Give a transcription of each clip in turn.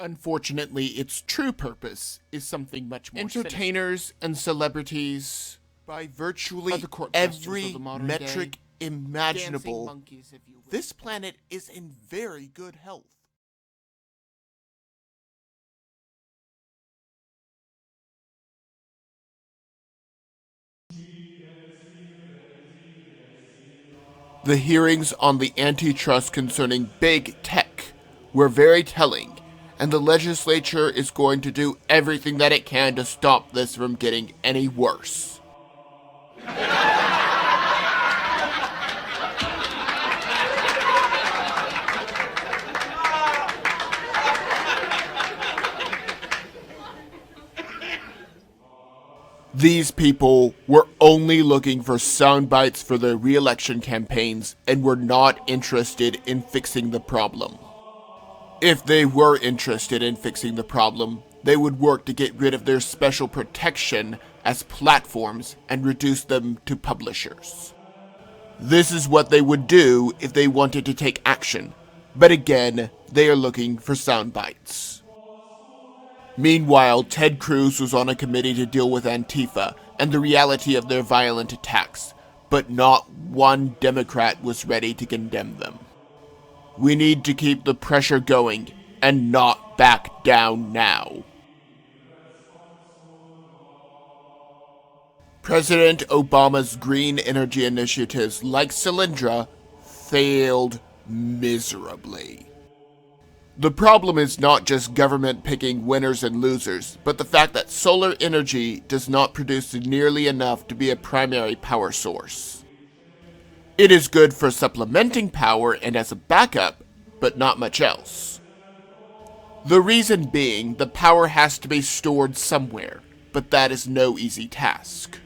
Unfortunately, its true purpose is something much more entertainers and celebrities, by virtually every metric imaginable, monkeys, this planet is in very good health. The hearings on the antitrust concerning big tech were very telling, and the legislature is going to do everything that it can to stop this from getting any worse. These people were only looking for sound bites for their re-election campaigns and were not interested in fixing the problem. If they were interested in fixing the problem, they would work to get rid of their special protection as platforms and reduce them to publishers. This is what they would do if they wanted to take action, but again, they are looking for sound bites. Meanwhile, Ted Cruz was on a committee to deal with Antifa and the reality of their violent attacks, but not one Democrat was ready to condemn them. We need to keep the pressure going and not back down now. President Obama's green energy initiatives like Solyndra failed miserably. The problem is not just government picking winners and losers, but the fact that solar energy does not produce nearly enough to be a primary power source. It is good for supplementing power and as a backup, but not much else. The reason being, the power has to be stored somewhere, but that is no easy task.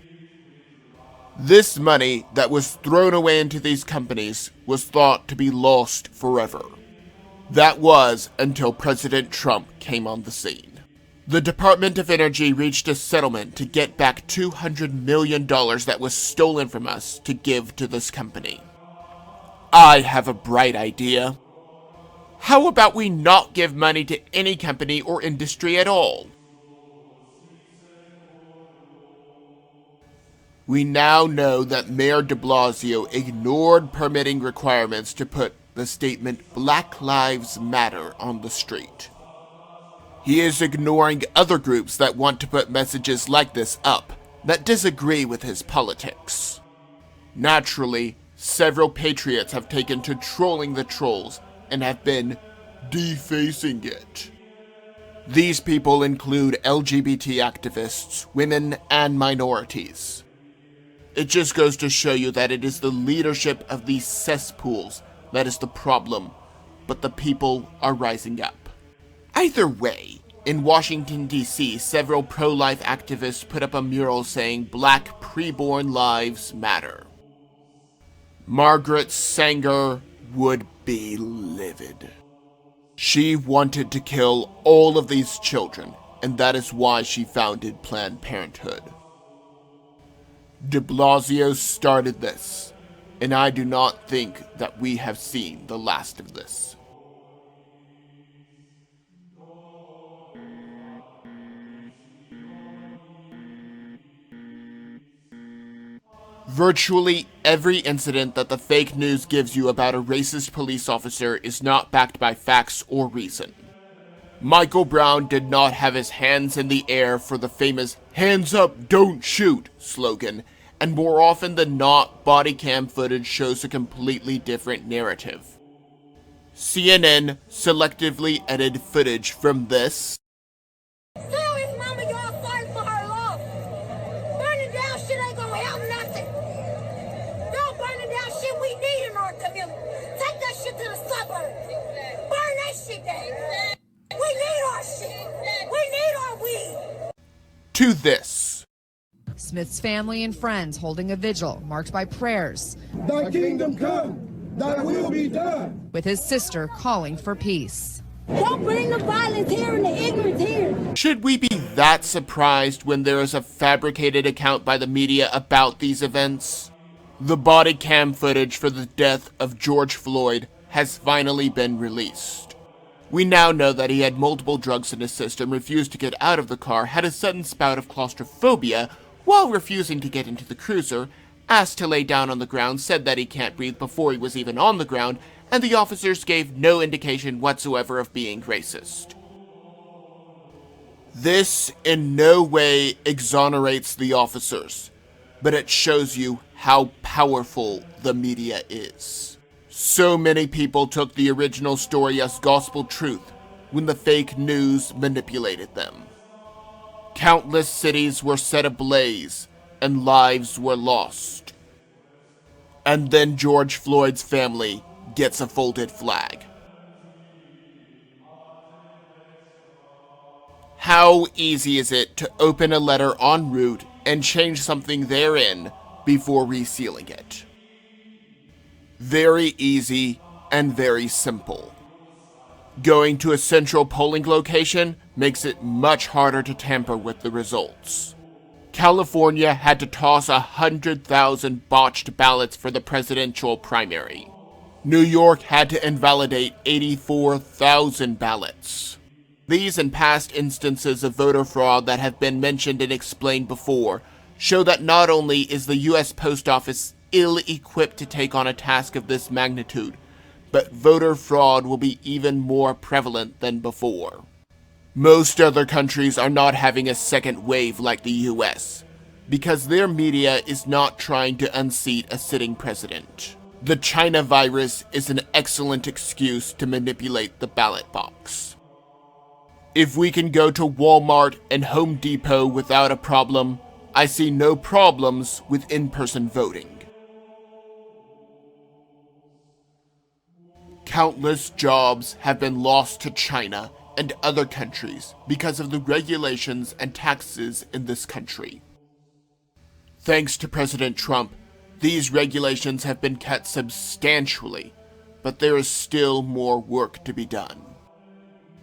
This money that was thrown away into these companies was thought to be lost forever. That was until President Trump came on the scene. The Department of Energy reached a settlement to get back $200 million that was stolen from us to give to this company. I have a bright idea. How about we not give money to any company or industry at all? We now know that Mayor de Blasio ignored permitting requirements to put the statement "Black Lives Matter" on the street. He is ignoring other groups that want to put messages like this up, that disagree with his politics. Naturally, several patriots have taken to trolling the trolls and have been defacing it. These people include LGBT activists, women, and minorities. It just goes to show you that it is the leadership of these cesspools that is the problem, but the people are rising up. Either way, in Washington, D.C., several pro-life activists put up a mural saying "Black preborn lives matter." Margaret Sanger would be livid. She wanted to kill all of these children, and that is why she founded Planned Parenthood. De Blasio started this, and I do not think that we have seen the last of this. Virtually every incident that the fake news gives you about a racist police officer is not backed by facts or reason. Michael Brown did not have his hands in the air for the famous "hands up, don't shoot" slogan, and more often than not, body cam footage shows a completely different narrative. CNN selectively edited footage from this to this. Smith's family and friends holding a vigil marked by prayers. Thy kingdom come, thy will be done. With his sister calling for peace. Don't bring the violence here and the ignorance here. Should we be that surprised when there is a fabricated account by the media about these events? The body cam footage for the death of George Floyd has finally been released. We now know that he had multiple drugs in his system, refused to get out of the car, had a sudden spout of claustrophobia while refusing to get into the cruiser, asked to lay down on the ground, said that he can't breathe before he was even on the ground, and the officers gave no indication whatsoever of being racist. This in no way exonerates the officers, but it shows you how powerful the media is. So many people took the original story as gospel truth when the fake news manipulated them. Countless cities were set ablaze and lives were lost. And then George Floyd's family gets a folded flag. How easy is it to open a letter en route and change something therein before resealing it? Very easy and very simple. Going to a central polling location makes it much harder to tamper with the results. California had to toss 100,000 botched ballots for the presidential primary. New York had to invalidate 84,000 ballots. These and past instances of voter fraud that have been mentioned and explained before show that not only is the U.S. Post Office ill-equipped to take on a task of this magnitude, but voter fraud will be even more prevalent than before. Most other countries are not having a second wave like the U.S. because their media is not trying to unseat a sitting president. The China virus is an excellent excuse to manipulate the ballot box. If we can go to Walmart and Home Depot without a problem, I see no problems with in-person voting. Countless jobs have been lost to China and other countries because of the regulations and taxes in this country. Thanks to President Trump, these regulations have been cut substantially, but there is still more work to be done.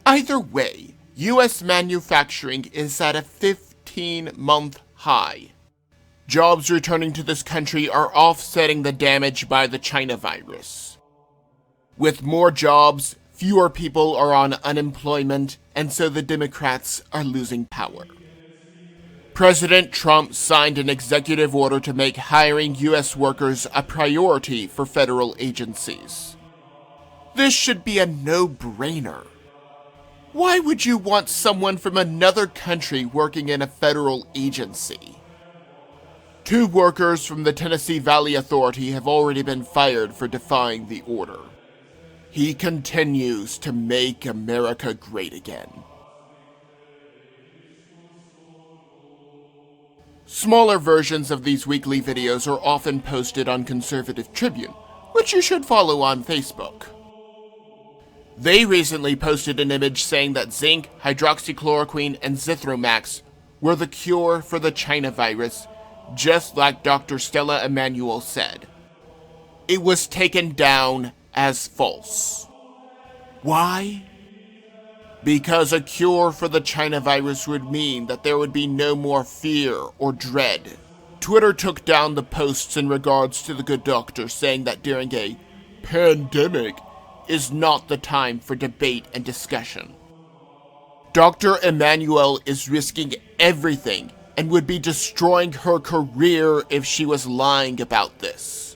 Either way, U.S. manufacturing is at a 15-month high. Jobs returning to this country are offsetting the damage by the China virus. With more jobs, fewer people are on unemployment, and so the Democrats are losing power. President Trump signed an executive order to make hiring U.S. workers a priority for federal agencies. This should be a no-brainer. Why would you want someone from another country working in a federal agency? 2 workers from the Tennessee Valley Authority have already been fired for defying the order. He continues to make America great again. Smaller versions of these weekly videos are often posted on Conservative Tribune, which you should follow on Facebook. They recently posted an image saying that zinc, hydroxychloroquine, and Zithromax were the cure for the China virus, just like Dr. Stella Emanuel said. It was taken down as false. Why? Because a cure for the China virus would mean that there would be no more fear or dread. Twitter took down the posts in regards to the good doctor, saying that during a pandemic is not the time for debate and discussion. Dr. Emanuel is risking everything and would be destroying her career if she was lying about this.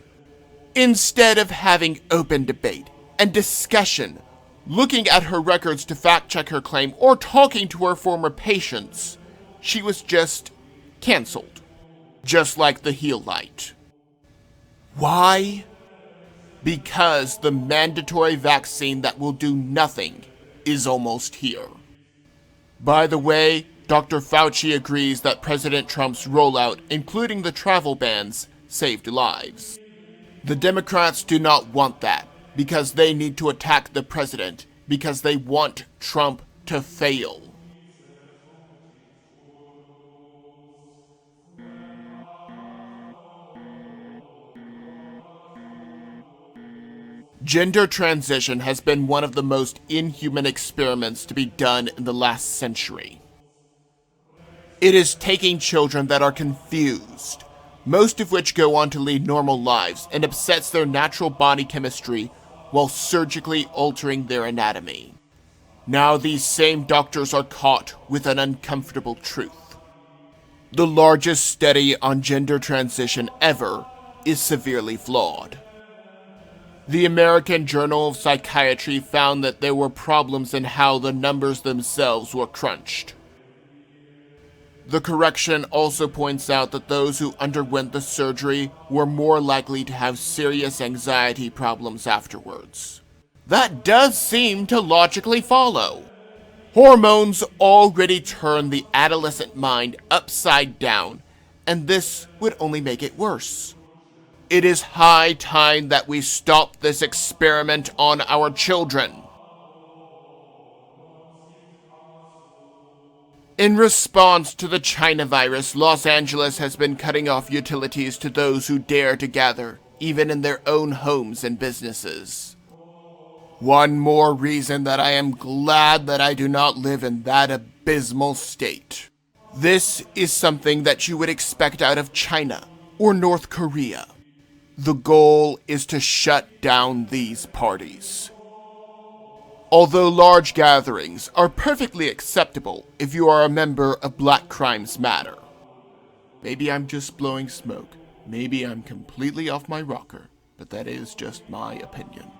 Instead of having open debate and discussion, looking at her records to fact-check her claim, or talking to her former patients, she was just cancelled. Just like the heel light. Why? Because the mandatory vaccine that will do nothing is almost here. By the way, Dr. Fauci agrees that President Trump's rollout, including the travel bans, saved lives. The Democrats do not want that, because they need to attack the president, because they want Trump to fail. Gender transition has been one of the most inhuman experiments to be done in the last century. It is taking children that are confused, most of which go on to lead normal lives, and upsets their natural body chemistry while surgically altering their anatomy. Now these same doctors are caught with an uncomfortable truth. The largest study on gender transition ever is severely flawed. The American Journal of Psychiatry found that there were problems in how the numbers themselves were crunched. The correction also points out that those who underwent the surgery were more likely to have serious anxiety problems afterwards. That does seem to logically follow. Hormones already turn the adolescent mind upside down, and this would only make it worse. It is high time that we stop this experiment on our children. In response to the China virus, Los Angeles has been cutting off utilities to those who dare to gather, even in their own homes and businesses. One more reason that I am glad that I do not live in that abysmal state. This is something that you would expect out of China or North Korea. The goal is to shut down these parties. Although large gatherings are perfectly acceptable if you are a member of Black Crimes Matter. Maybe I'm just blowing smoke. Maybe I'm completely off my rocker, but that is just my opinion.